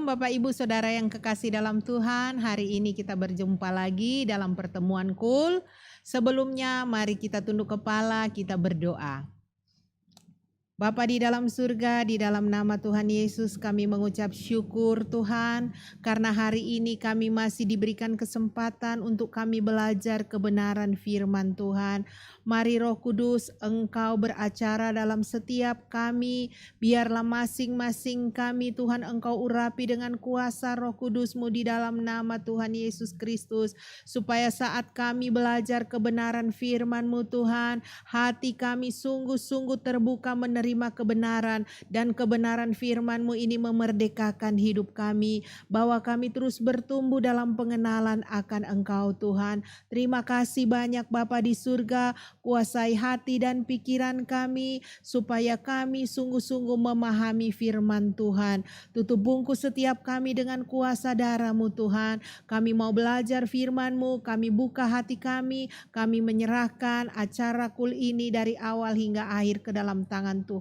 Bapak Ibu Saudara yang kekasih dalam Tuhan, hari ini kita berjumpa lagi dalam pertemuan KUL. Sebelumnya mari kita tunduk kepala, kita berdoa. Bapa di dalam surga, di dalam nama Tuhan Yesus kami mengucap syukur Tuhan, karena hari ini kami masih diberikan kesempatan untuk kami belajar kebenaran firman Tuhan. Mari Roh Kudus, Engkau beracara dalam setiap kami, biarlah masing-masing kami Tuhan Engkau urapi dengan kuasa Roh Kudus-Mu di dalam nama Tuhan Yesus Kristus, supaya saat kami belajar kebenaran firman-Mu Tuhan, hati kami sungguh-sungguh terbuka menerima kebenaran, dan kebenaran firman-Mu ini memerdekakan hidup kami, bahwa kami terus bertumbuh dalam pengenalan akan Engkau Tuhan. Terima kasih banyak Bapa di surga, kuasai hati dan pikiran kami, supaya kami sungguh-sungguh memahami firman Tuhan. Tutup bungkus setiap kami dengan kuasa darah-Mu Tuhan. Kami mau belajar firman-Mu, kami buka hati kami menyerahkan acara KUL ini dari awal hingga akhir ke dalam tangan Tuhan.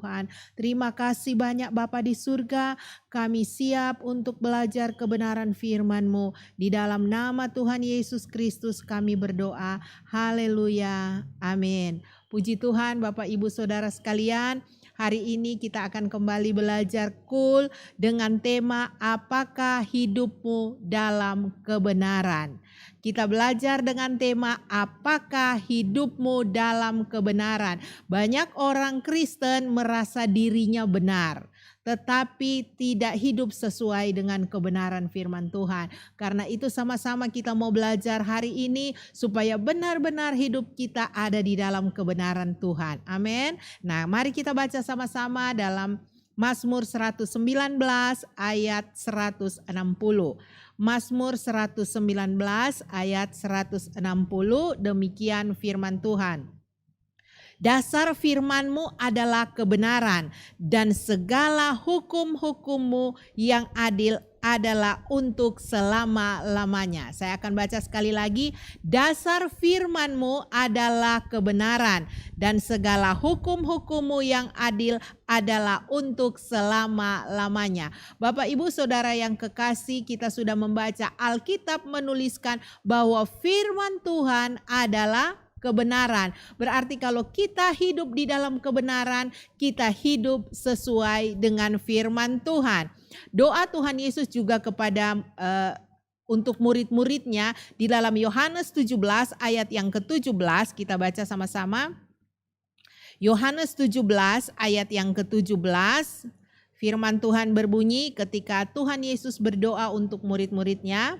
Terima kasih banyak Bapa di surga, kami siap untuk belajar kebenaran firman-Mu. Di dalam nama Tuhan Yesus Kristus kami berdoa. Haleluya. Amin. Puji Tuhan Bapak Ibu Saudara sekalian. Hari ini kita akan kembali belajar KUL dengan tema apakah hidupmu dalam kebenaran. Kita belajar dengan tema apakah hidupmu dalam kebenaran. Banyak orang Kristen merasa dirinya benar, tetapi tidak hidup sesuai dengan kebenaran firman Tuhan. Karena itu sama-sama kita mau belajar hari ini supaya benar-benar hidup kita ada di dalam kebenaran Tuhan. Amin. Nah, mari kita baca sama-sama dalam Mazmur 119 ayat 160. Mazmur 119 ayat 160, demikian firman Tuhan. Dasar firman-Mu adalah kebenaran, dan segala hukum-hukum-Mu yang adil adalah untuk selama-lamanya. Saya akan baca sekali lagi. Dasar firman-Mu adalah kebenaran, dan segala hukum-hukum-Mu yang adil adalah untuk selama-lamanya. Bapak Ibu Saudara yang kekasih, kita sudah membaca Alkitab menuliskan bahwa firman Tuhan adalah kebenaran. Berarti kalau kita hidup di dalam kebenaran, kita hidup sesuai dengan firman Tuhan. Doa Tuhan Yesus juga kepada untuk murid-muridnya di dalam Yohanes 17 ayat yang ke-17, kita baca sama-sama. Yohanes 17 ayat yang ke-17, firman Tuhan berbunyi ketika Tuhan Yesus berdoa untuk murid-muridnya.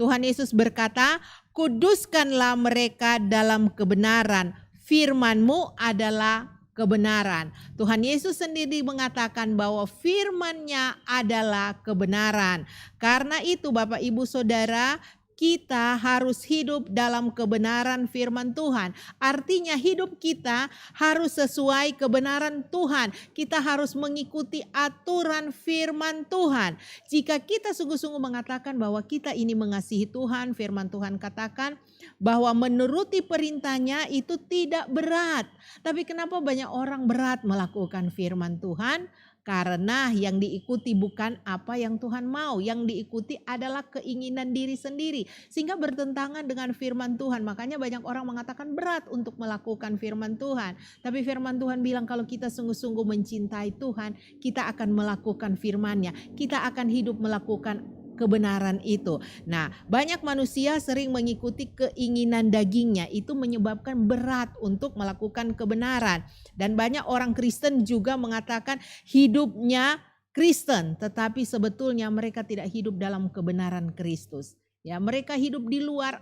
Tuhan Yesus berkata, kuduskanlah mereka dalam kebenaran, firman-Mu adalah kebenaran. Tuhan Yesus sendiri mengatakan bahwa firman-Nya adalah kebenaran. Karena itu Bapak Ibu Saudara, kita harus hidup dalam kebenaran firman Tuhan. Artinya hidup kita harus sesuai kebenaran Tuhan. Kita harus mengikuti aturan firman Tuhan. Jika kita sungguh-sungguh mengatakan bahwa kita ini mengasihi Tuhan, firman Tuhan katakan bahwa menuruti perintahnya itu tidak berat. Tapi kenapa banyak orang berat melakukan firman Tuhan? Karena yang diikuti bukan apa yang Tuhan mau, yang diikuti adalah keinginan diri sendiri, sehingga bertentangan dengan firman Tuhan. Makanya banyak orang mengatakan berat untuk melakukan firman Tuhan. Tapi firman Tuhan bilang kalau kita sungguh-sungguh mencintai Tuhan, kita akan melakukan firman-Nya, kita akan hidup melakukan kebenaran itu. Nah, banyak manusia sering mengikuti keinginan dagingnya, itu menyebabkan berat untuk melakukan kebenaran. Dan banyak orang Kristen juga mengatakan hidupnya Kristen, tetapi sebetulnya mereka tidak hidup dalam kebenaran Kristus. Ya, mereka hidup di luar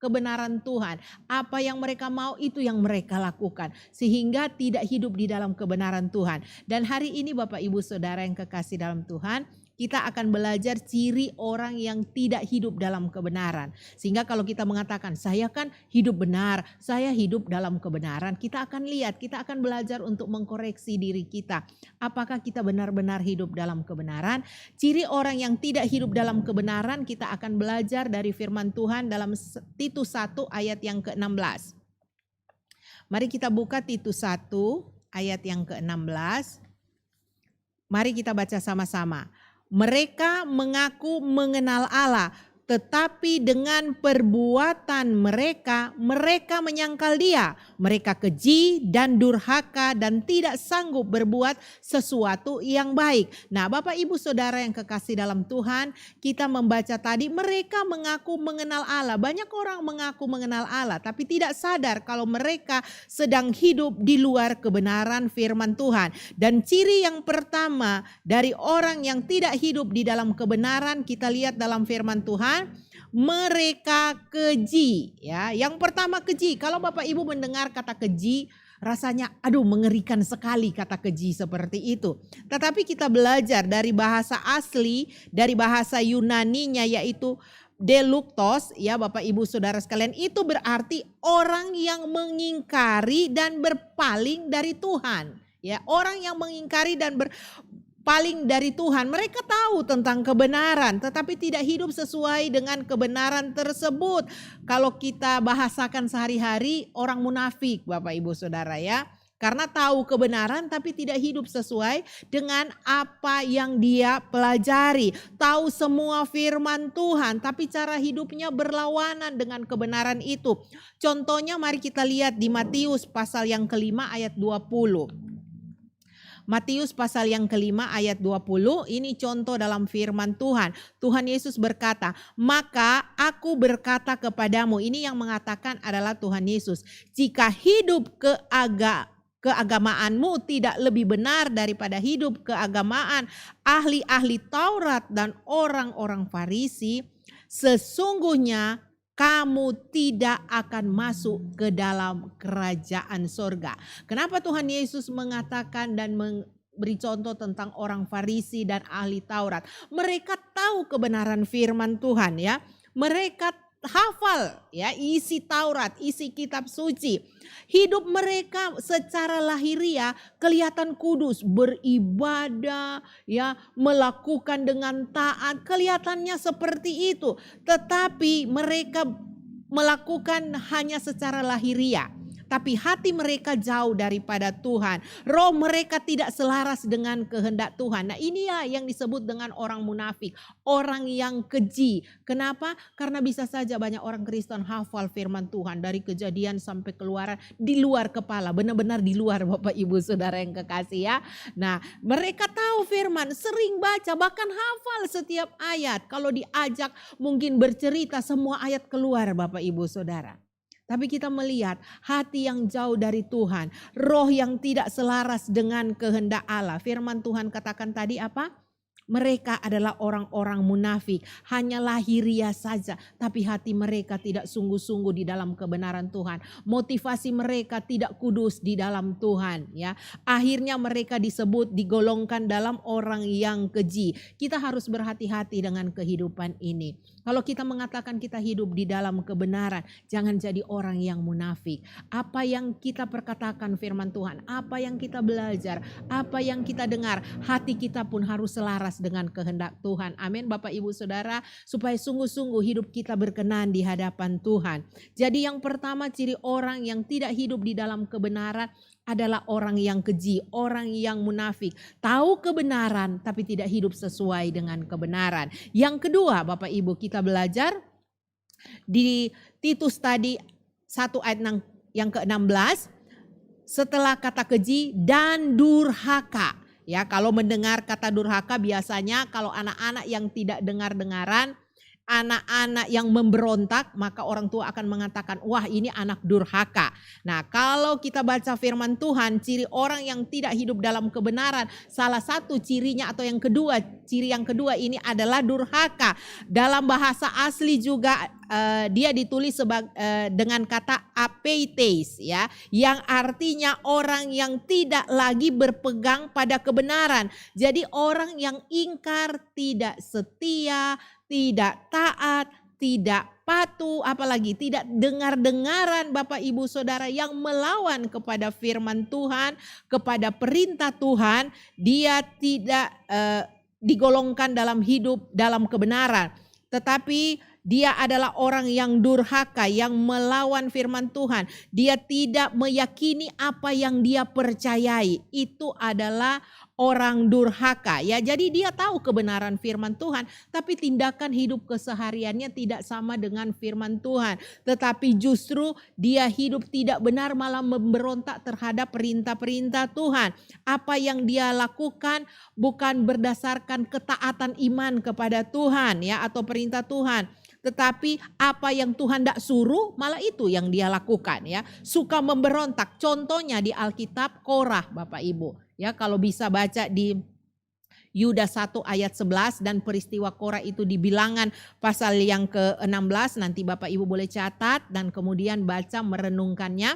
kebenaran Tuhan. Apa yang mereka mau itu yang mereka lakukan, sehingga tidak hidup di dalam kebenaran Tuhan. Dan hari ini Bapak Ibu Saudara yang kekasih dalam Tuhan, kita akan belajar ciri orang yang tidak hidup dalam kebenaran. Sehingga kalau kita mengatakan saya kan hidup benar, saya hidup dalam kebenaran, kita akan lihat, kita akan belajar untuk mengkoreksi diri kita. Apakah kita benar-benar hidup dalam kebenaran? Ciri orang yang tidak hidup dalam kebenaran kita akan belajar dari firman Tuhan dalam Titus 1 ayat yang ke-16. Mari kita buka Titus 1 ayat yang ke-16. Mari kita baca sama-sama. Mereka mengaku mengenal Allah, tetapi dengan perbuatan mereka menyangkal Dia. Mereka keji dan durhaka dan tidak sanggup berbuat sesuatu yang baik. Nah, Bapak Ibu Saudara yang kekasih dalam Tuhan, kita membaca tadi mereka mengaku mengenal Allah. Banyak orang mengaku mengenal Allah tapi tidak sadar kalau mereka sedang hidup di luar kebenaran firman Tuhan. Dan ciri yang pertama dari orang yang tidak hidup di dalam kebenaran, kita lihat dalam firman Tuhan, mereka keji. Ya, yang pertama keji. Kalau Bapak Ibu mendengar kata keji, rasanya aduh mengerikan sekali kata keji seperti itu. Tetapi kita belajar dari bahasa asli, dari bahasa Yunaninya yaitu deluktos, ya Bapak Ibu Saudara sekalian, itu berarti orang yang mengingkari dan berpaling dari Tuhan. Ya, orang yang mengingkari dan berpaling dari Tuhan. Mereka tahu tentang kebenaran tetapi tidak hidup sesuai dengan kebenaran tersebut. Kalau kita bahasakan sehari-hari, orang munafik Bapak Ibu Saudara ya. Karena tahu kebenaran tapi tidak hidup sesuai dengan apa yang dia pelajari. Tahu semua firman Tuhan tapi cara hidupnya berlawanan dengan kebenaran itu. Contohnya mari kita lihat di Matius pasal yang kelima ayat 20. Matius pasal yang kelima ayat 20, ini contoh dalam firman Tuhan. Tuhan Yesus berkata, maka aku berkata kepadamu, ini yang mengatakan adalah Tuhan Yesus. Jika hidup keagamaanmu tidak lebih benar daripada hidup keagamaan ahli-ahli Taurat dan orang-orang Farisi, sesungguhnya kamu tidak akan masuk ke dalam kerajaan sorga. Kenapa Tuhan Yesus mengatakan dan memberi contoh tentang orang Farisi dan ahli Taurat? Mereka tahu kebenaran firman Tuhan ya. Mereka hafal ya isi Taurat, isi kitab suci. Hidup mereka secara lahiriah kelihatan kudus, beribadah ya, melakukan dengan taat, kelihatannya seperti itu. Tetapi mereka melakukan hanya secara lahiriah. Tapi hati mereka jauh daripada Tuhan. Roh mereka tidak selaras dengan kehendak Tuhan. Nah, inilah yang disebut dengan orang munafik. Orang yang keji. Kenapa? Karena bisa saja banyak orang Kristen hafal firman Tuhan. Dari Kejadian sampai Keluaran. Di luar kepala. Benar-benar di luar Bapak Ibu Saudara yang kekasih ya. Nah, mereka tahu firman. Sering baca. Bahkan hafal setiap ayat. Kalau diajak mungkin bercerita semua ayat keluar Bapak Ibu Saudara. Tapi kita melihat hati yang jauh dari Tuhan. Roh yang tidak selaras dengan kehendak Allah. Firman Tuhan katakan tadi apa? Mereka adalah orang-orang munafik. Hanya lahiriah saja. Tapi hati mereka tidak sungguh-sungguh di dalam kebenaran Tuhan. Motivasi mereka tidak kudus di dalam Tuhan. Ya, akhirnya mereka disebut, digolongkan dalam orang yang keji. Kita harus berhati-hati dengan kehidupan ini. Kalau kita mengatakan kita hidup di dalam kebenaran, jangan jadi orang yang munafik. Apa yang kita perkatakan firman Tuhan, apa yang kita belajar, apa yang kita dengar, hati kita pun harus selaras dengan kehendak Tuhan. Amin Bapak Ibu Saudara, supaya sungguh-sungguh hidup kita berkenan di hadapan Tuhan. Jadi yang pertama ciri orang yang tidak hidup di dalam kebenaran adalah orang yang keji, orang yang munafik. Tahu kebenaran tapi tidak hidup sesuai dengan kebenaran. Yang kedua Bapak Ibu, kita belajar di Titus tadi 1 ayat yang ke-16. Setelah kata keji dan durhaka. Ya, kalau mendengar kata durhaka biasanya kalau anak-anak yang tidak dengar-dengaran, anak-anak yang memberontak, maka orang tua akan mengatakan, wah ini anak durhaka. Nah, kalau kita baca firman Tuhan, ciri orang yang tidak hidup dalam kebenaran, salah satu cirinya atau ciri yang kedua ini adalah durhaka. Dalam bahasa asli juga dia ditulis dengan kata apeites ya, yang artinya orang yang tidak lagi berpegang pada kebenaran. Jadi orang yang ingkar, tidak setia, tidak taat, tidak patuh, apalagi tidak dengar-dengaran Bapak Ibu Saudara, yang melawan kepada firman Tuhan, kepada perintah Tuhan, dia tidak digolongkan dalam hidup dalam kebenaran. Tetapi dia adalah orang yang durhaka, yang melawan firman Tuhan. Dia tidak meyakini apa yang dia percayai. Itu adalah orang durhaka ya. Jadi dia tahu kebenaran firman Tuhan, tapi tindakan hidup kesehariannya tidak sama dengan firman Tuhan. Tetapi justru dia hidup tidak benar, malah memberontak terhadap perintah-perintah Tuhan. Apa yang dia lakukan bukan berdasarkan ketaatan iman kepada Tuhan ya, atau perintah Tuhan. Tetapi apa yang Tuhan tidak suruh malah itu yang dia lakukan ya. Suka memberontak. Contohnya di Alkitab Korah Bapak Ibu. Ya, kalau bisa baca di Yuda 1 ayat 11 dan peristiwa Korah itu di Bilangan pasal yang ke-16. Nanti Bapak Ibu boleh catat dan kemudian baca merenungkannya.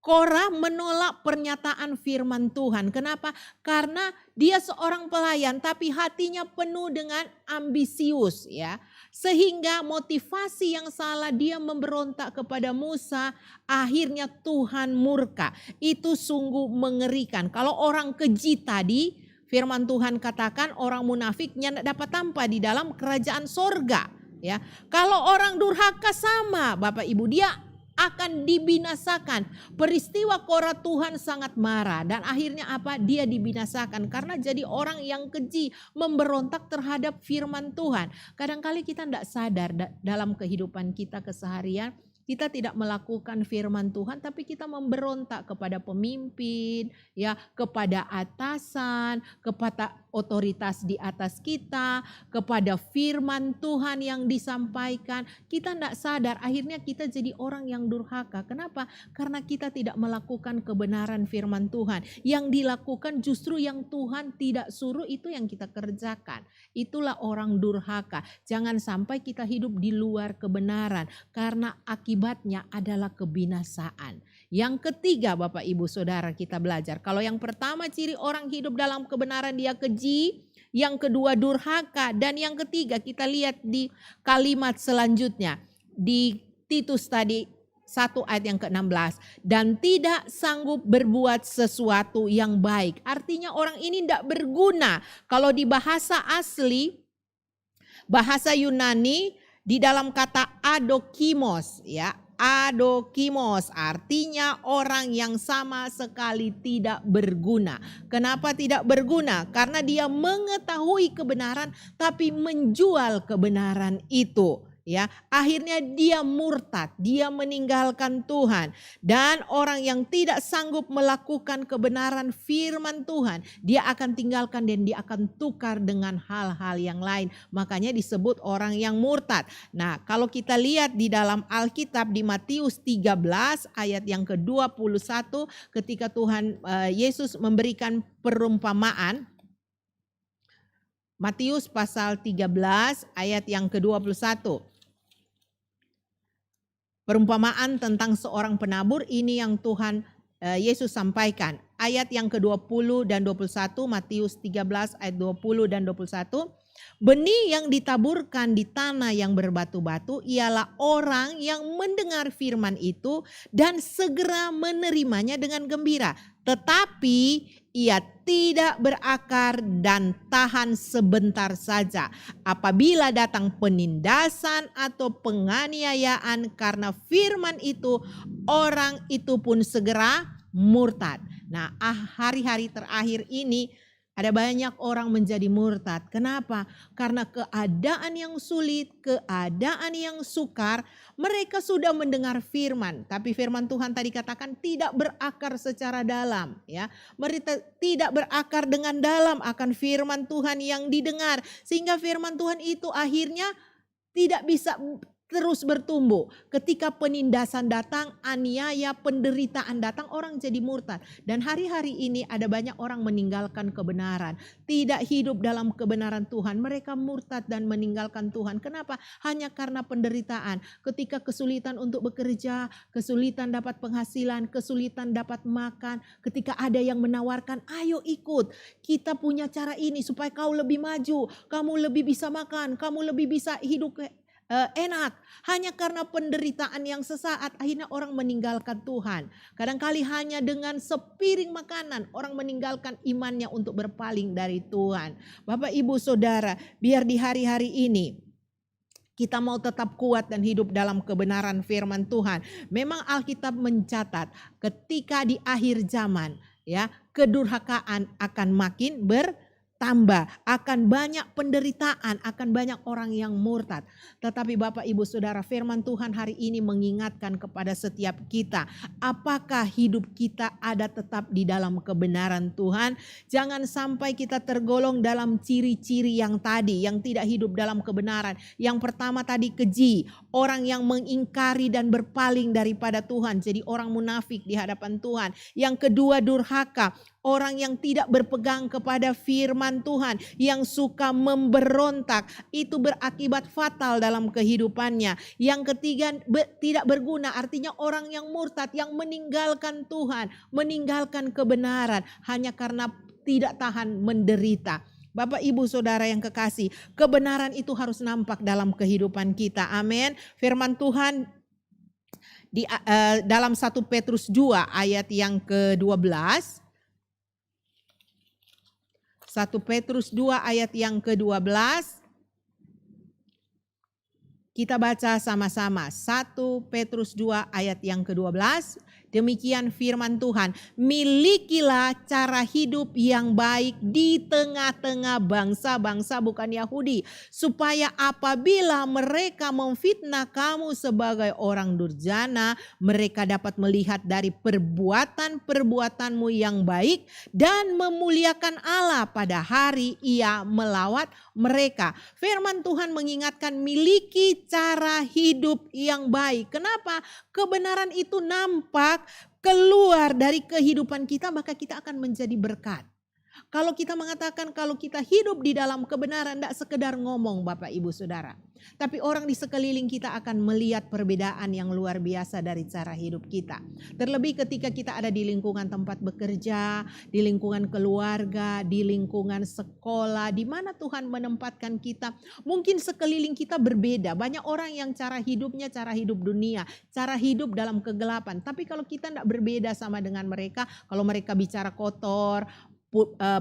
Korah menolak pernyataan firman Tuhan. Kenapa? Karena dia seorang pelayan tapi hatinya penuh dengan ambisius ya. Sehingga motivasi yang salah, dia memberontak kepada Musa, akhirnya Tuhan murka. Itu sungguh mengerikan. Kalau orang keji tadi, firman Tuhan katakan orang munafiknya tidak dapat tampak di dalam kerajaan sorga. Ya, kalau orang durhaka sama Bapak Ibu, dia akan dibinasakan. Peristiwa Korah Tuhan sangat marah dan akhirnya apa? Dia dibinasakan karena jadi orang yang keji, memberontak terhadap firman Tuhan. Kadang-kali kita tidak sadar dalam kehidupan kita keseharian, kita tidak melakukan firman Tuhan, tapi kita memberontak kepada pemimpin, ya, kepada atasan, kepada otoritas di atas kita, kepada firman Tuhan yang disampaikan. Kita tidak sadar, akhirnya kita jadi orang yang durhaka. Kenapa? Karena kita tidak melakukan kebenaran firman Tuhan. Yang dilakukan justru yang Tuhan tidak suruh, itu yang kita kerjakan. Itulah orang durhaka. Jangan sampai kita hidup di luar kebenaran, karena akibatnya adalah kebinasaan. Yang ketiga Bapak Ibu Saudara kita belajar. Kalau yang pertama ciri orang hidup dalam kebenaran dia keji. Yang kedua durhaka. Dan yang ketiga kita lihat di kalimat selanjutnya. Di Titus tadi 1 ayat yang ke-16. Dan tidak sanggup berbuat sesuatu yang baik. Artinya orang ini tidak berguna. Kalau di bahasa asli, bahasa Yunani, di dalam kata adokimos ya. Adokimos artinya orang yang sama sekali tidak berguna. Kenapa tidak berguna? Karena dia mengetahui kebenaran tapi menjual kebenaran itu. Ya, akhirnya dia murtad, dia meninggalkan Tuhan. Dan orang yang tidak sanggup melakukan kebenaran firman Tuhan, dia akan tinggalkan dan dia akan tukar dengan hal-hal yang lain. Makanya disebut orang yang murtad. Nah, kalau kita lihat di dalam Alkitab di Matius 13 ayat yang ke-21, ketika Tuhan Yesus memberikan perumpamaan, Matius pasal 13 ayat yang ke-21. Perumpamaan tentang seorang penabur ini yang Tuhan Yesus sampaikan. Ayat yang ke-20 dan 21, Matius 13 ayat 20 dan 21. Benih yang ditaburkan di tanah yang berbatu-batu ialah orang yang mendengar firman itu dan segera menerimanya dengan gembira. Tetapi ia tidak berakar dan tahan sebentar saja. Apabila datang penindasan atau penganiayaan karena firman itu, orang itu pun segera murtad. Nah, hari-hari terakhir ini ada banyak orang menjadi murtad. Kenapa? Karena keadaan yang sulit, keadaan yang sukar, mereka sudah mendengar firman. Tapi firman Tuhan tadi katakan tidak berakar secara dalam. Ya, mereka tidak berakar dengan dalam akan firman Tuhan yang didengar. Sehingga firman Tuhan itu akhirnya tidak bisa terus bertumbuh. Ketika penindasan datang, aniaya, penderitaan datang, orang jadi murtad. Dan hari-hari ini ada banyak orang meninggalkan kebenaran. Tidak hidup dalam kebenaran Tuhan. Mereka murtad dan meninggalkan Tuhan. Kenapa? Hanya karena penderitaan. Ketika kesulitan untuk bekerja, kesulitan dapat penghasilan, kesulitan dapat makan. Ketika ada yang menawarkan, ayo ikut. Kita punya cara ini supaya kau lebih maju. Kamu lebih bisa makan. Kamu lebih bisa hidup enak. Hanya karena penderitaan yang sesaat akhirnya orang meninggalkan Tuhan. Kadang-kali hanya dengan sepiring makanan orang meninggalkan imannya untuk berpaling dari Tuhan. Bapak Ibu Saudara, biar di hari-hari ini kita mau tetap kuat dan hidup dalam kebenaran firman Tuhan. Memang Alkitab mencatat ketika di akhir zaman ya, kedurhakaan akan makin bertambah, akan banyak penderitaan, akan banyak orang yang murtad. Tetapi Bapak Ibu Saudara, firman Tuhan hari ini mengingatkan kepada setiap kita, apakah hidup kita ada tetap di dalam kebenaran Tuhan? Jangan sampai kita tergolong dalam ciri-ciri yang tadi, yang tidak hidup dalam kebenaran. Yang pertama tadi keji, orang yang mengingkari dan berpaling daripada Tuhan, jadi orang munafik di hadapan Tuhan. Yang kedua durhaka, orang yang tidak berpegang kepada firman Tuhan, yang suka memberontak, itu berakibat fatal dalam kehidupannya. Yang ketiga tidak berguna, artinya orang yang murtad, yang meninggalkan Tuhan, meninggalkan kebenaran hanya karena tidak tahan menderita. Bapak Ibu Saudara yang kekasih, kebenaran itu harus nampak dalam kehidupan kita. Amin. Firman Tuhan dalam 1 Petrus 2 ayat yang ke-12. 1 Petrus 2 ayat yang ke-12. Kita baca sama-sama. 1 Petrus 2 ayat yang ke-12. Demikian firman Tuhan, milikilah cara hidup yang baik di tengah-tengah bangsa-bangsa bukan Yahudi, supaya apabila mereka memfitnah kamu sebagai orang durjana, mereka dapat melihat dari perbuatan-perbuatanmu yang baik dan memuliakan Allah pada hari Ia melawat mereka. Firman Tuhan mengingatkan, miliki cara hidup yang baik. Kenapa? Kebenaran itu nampak keluar dari kehidupan kita, maka kita akan menjadi berkat. Kalau kita mengatakan kalau kita hidup di dalam kebenaran, tidak sekedar ngomong Bapak Ibu Saudara. Tapi orang di sekeliling kita akan melihat perbedaan yang luar biasa dari cara hidup kita. Terlebih ketika kita ada di lingkungan tempat bekerja, di lingkungan keluarga, di lingkungan sekolah, di mana Tuhan menempatkan kita. Mungkin sekeliling kita berbeda. Banyak orang yang cara hidupnya cara hidup dunia, cara hidup dalam kegelapan. Tapi kalau kita tidak berbeda sama dengan mereka, kalau mereka bicara kotor,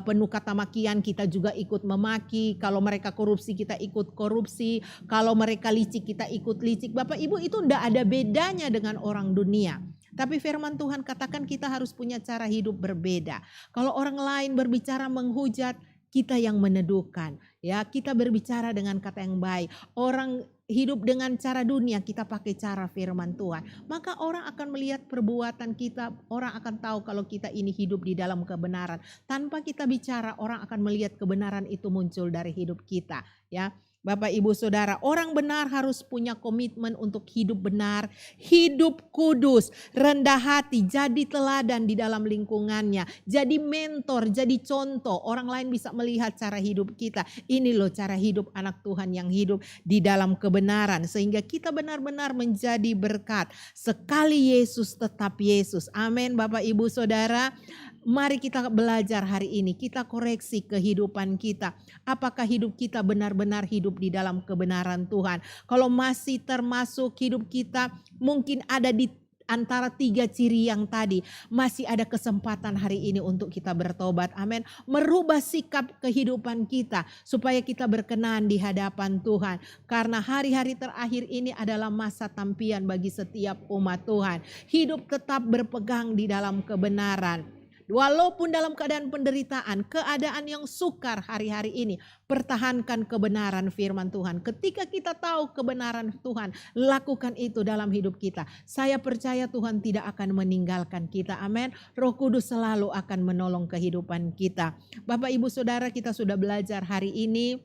penuh kata makian, kita juga ikut memaki. Kalau mereka korupsi, kita ikut korupsi. Kalau mereka licik, kita ikut licik. Bapak Ibu, itu tidak ada bedanya dengan orang dunia. Tapi firman Tuhan katakan kita harus punya cara hidup berbeda. Kalau orang lain berbicara menghujat, kita yang meneduhkan. Ya, kita berbicara dengan kata yang baik. Orang hidup dengan cara dunia, kita pakai cara firman Tuhan. Maka orang akan melihat perbuatan kita, orang akan tahu kalau kita ini hidup di dalam kebenaran. Tanpa kita bicara, orang akan melihat kebenaran itu muncul dari hidup kita. Ya, Bapak Ibu Saudara, orang benar harus punya komitmen untuk hidup benar, hidup kudus, rendah hati, jadi teladan di dalam lingkungannya, jadi mentor, jadi contoh. Orang lain bisa melihat cara hidup kita. Ini loh cara hidup anak Tuhan yang hidup di dalam kebenaran, sehingga kita benar-benar menjadi berkat. Sekali Yesus tetap Yesus. Amin Bapak Ibu Saudara. Mari kita belajar hari ini, kita koreksi kehidupan kita. Apakah hidup kita benar-benar hidup di dalam kebenaran Tuhan? Kalau masih termasuk hidup kita mungkin ada di antara 3 ciri yang tadi, masih ada kesempatan hari ini untuk kita bertobat. Amin. Merubah sikap kehidupan kita supaya kita berkenan di hadapan Tuhan. Karena hari-hari terakhir ini adalah masa tampian bagi setiap umat Tuhan. Hidup tetap berpegang di dalam kebenaran. Walaupun dalam keadaan penderitaan, keadaan yang sukar hari-hari ini, pertahankan kebenaran firman Tuhan. Ketika kita tahu kebenaran Tuhan, lakukan itu dalam hidup kita. Saya percaya Tuhan tidak akan meninggalkan kita. Amin. Roh Kudus selalu akan menolong kehidupan kita. Bapak Ibu Saudara, kita sudah belajar hari ini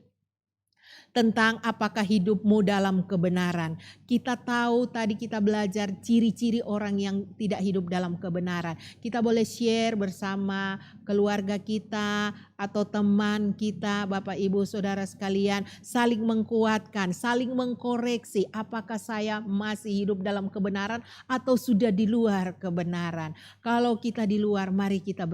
tentang apakah hidupmu dalam kebenaran. Kita tahu tadi kita belajar ciri-ciri orang yang tidak hidup dalam kebenaran. Kita boleh share bersama keluarga kita atau teman kita, Bapak Ibu Saudara sekalian, saling menguatkan, saling mengkoreksi apakah saya masih hidup dalam kebenaran atau sudah di luar kebenaran. Kalau kita di luar, mari kita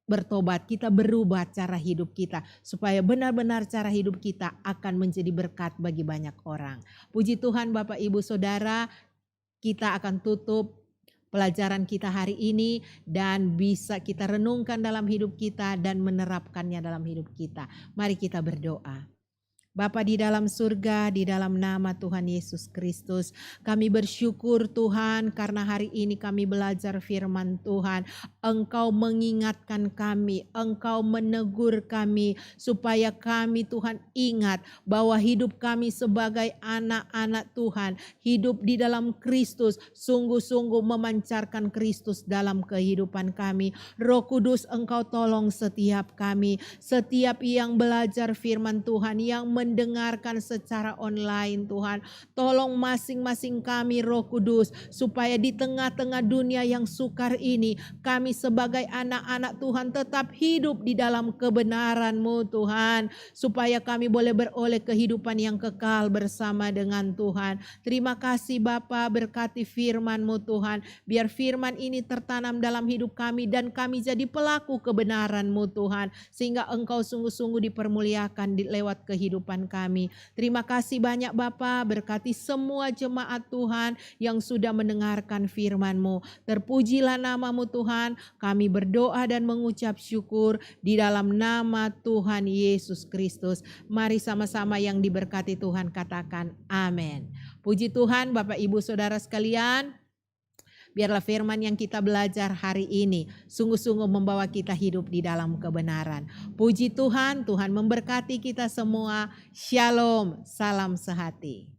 bertobat, kita berubah cara hidup kita supaya benar-benar cara hidup kita akan menjadi berkat bagi banyak orang. Puji Tuhan Bapak Ibu Saudara, kita akan tutup pelajaran kita hari ini dan bisa kita renungkan dalam hidup kita dan menerapkannya dalam hidup kita. Mari kita berdoa. Bapa di dalam surga, di dalam nama Tuhan Yesus Kristus, kami bersyukur Tuhan karena hari ini kami belajar firman Tuhan. Engkau mengingatkan kami, Engkau menegur kami supaya kami Tuhan ingat bahwa hidup kami sebagai anak-anak Tuhan, hidup di dalam Kristus, sungguh-sungguh memancarkan Kristus dalam kehidupan kami. Roh Kudus, Engkau tolong setiap kami, setiap yang belajar firman Tuhan, yang mendengarkan secara online Tuhan. Tolong masing-masing kami Roh Kudus, supaya di tengah-tengah dunia yang sukar ini, kami sebagai anak-anak Tuhan tetap hidup di dalam kebenaran-Mu Tuhan. Supaya kami boleh beroleh kehidupan yang kekal bersama dengan Tuhan. Terima kasih Bapa, berkati firman-Mu Tuhan. Biar firman ini tertanam dalam hidup kami dan kami jadi pelaku kebenaran-Mu Tuhan. Sehingga Engkau sungguh-sungguh dipermuliakan lewat kehidupan kami. Terima kasih banyak Bapa, berkati semua jemaat Tuhan yang sudah mendengarkan firman-Mu. Terpujilah nama-Mu Tuhan, kami berdoa dan mengucap syukur di dalam nama Tuhan Yesus Kristus. Mari sama-sama yang diberkati Tuhan katakan amin. Puji Tuhan Bapak Ibu Saudara sekalian. Biarlah firman yang kita belajar hari ini sungguh-sungguh membawa kita hidup di dalam kebenaran. Puji Tuhan, Tuhan memberkati kita semua. Shalom, salam sehati.